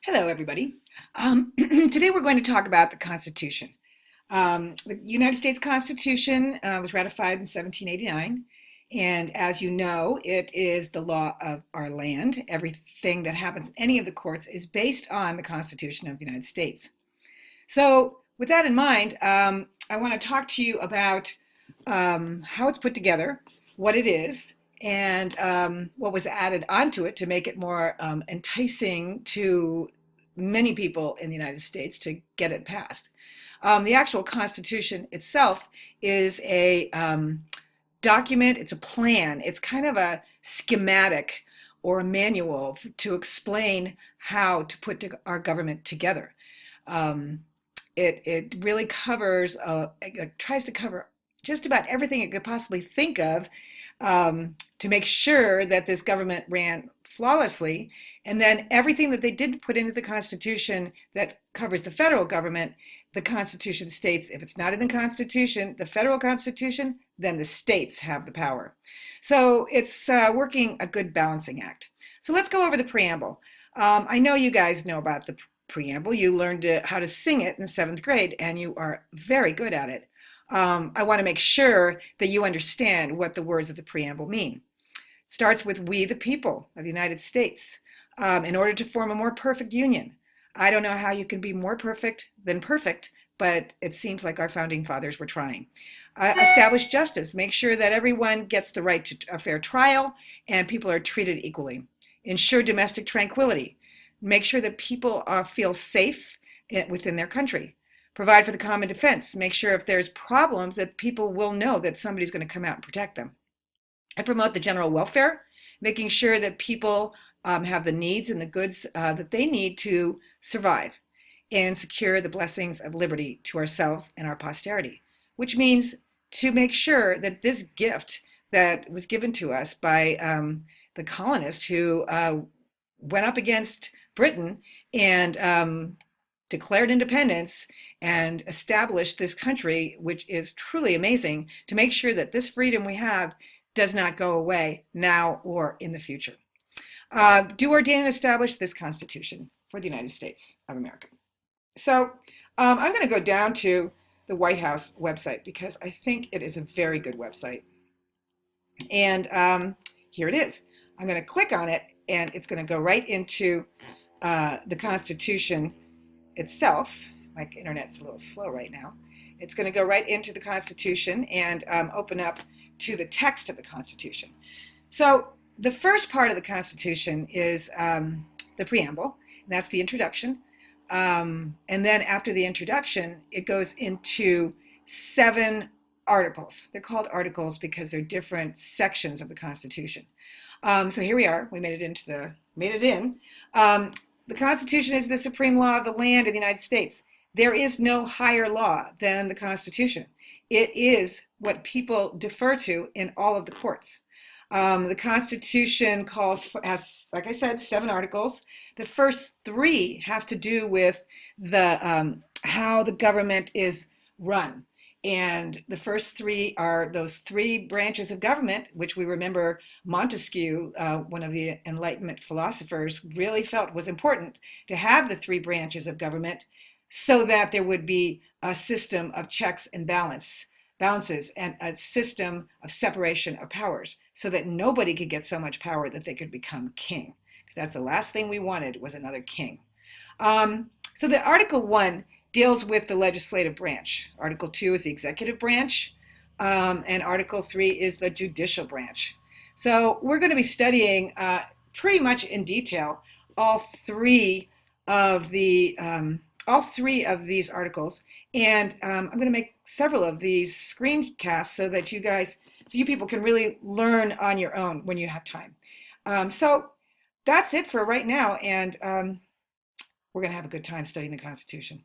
Hello, everybody. Today we're going to talk about the Constitution. The United States Constitution was ratified in 1789, and as you know, it is the law of our land. Everything that happens in any of the courts is based on the Constitution of the United States. So, with that in mind, I want to talk to you about how it's put together, what it is, and what was added onto it to make it more enticing to many people in the United States to get it passed. The actual Constitution itself is a document, it's a plan, it's kind of a schematic or a manual to explain how to put our government together. Um, it really covers, it tries to cover just about everything it could possibly think of to make sure that this government ran flawlessly. And then everything that they did put into the Constitution that covers the federal government, the Constitution states if it's not in the Constitution, the federal Constitution, then the states have the power. So it's working a good balancing act. So let's go over the preamble. I know you guys know about the preamble. You learned how to sing it in seventh grade, and you are very good at it. I want to make sure that you understand what the words of the preamble mean. It starts with "We the people of the United States," in order to form a more perfect union. I don't know how you can be more perfect than perfect, but it seems like our founding fathers were trying. Establish justice, make sure that everyone gets the right to a fair trial and people are treated equally. Ensure domestic tranquility, make sure that people feel safe within their country. Provide for the common defense, make sure if there's problems that people will know that somebody's going to come out and protect them. And promote the general welfare, making sure that people have the needs and the goods that they need to survive, and secure the blessings of liberty to ourselves and our posterity, which means to make sure that this gift that was given to us by the colonists who went up against Britain and declared independence and established this country, which is truly amazing, to make sure that this freedom we have does not go away now or in the future. Do ordain and establish this Constitution for the United States of America. So I'm going to go down to the White House website because I think it is a very good website. And here it is. I'm going to click on it, and it's going to go right into the Constitution itself. My internet's a little slow right now. It's going to go right into the Constitution and open up to the text of the Constitution. So the first part of the Constitution is the preamble, and that's the introduction. And then after the introduction, it goes into 7 articles. They're called articles because they're different sections of the Constitution. So here we are. We made it in. The Constitution is the supreme law of the land of the United States. There is no higher law than the Constitution. It is what people defer to in all of the courts. The Constitution has, like I said, 7 articles. The first 3 have to do with how the government is run. And the first 3 are those 3 branches of government, which we remember Montesquieu, one of the Enlightenment philosophers, really felt was important to have the 3 branches of government so that there would be a system of checks and balances and a system of separation of powers so that nobody could get so much power that they could become king. Because that's the last thing we wanted, was another king. So the Article 1 deals with the legislative branch. Article 2 is the executive branch, and Article 3 is the judicial branch. So we're going to be studying pretty much in detail all three of these articles, and I'm going to make several of these screencasts so that you people can really learn on your own when you have time. So that's it for right now, and we're going to have a good time studying the Constitution.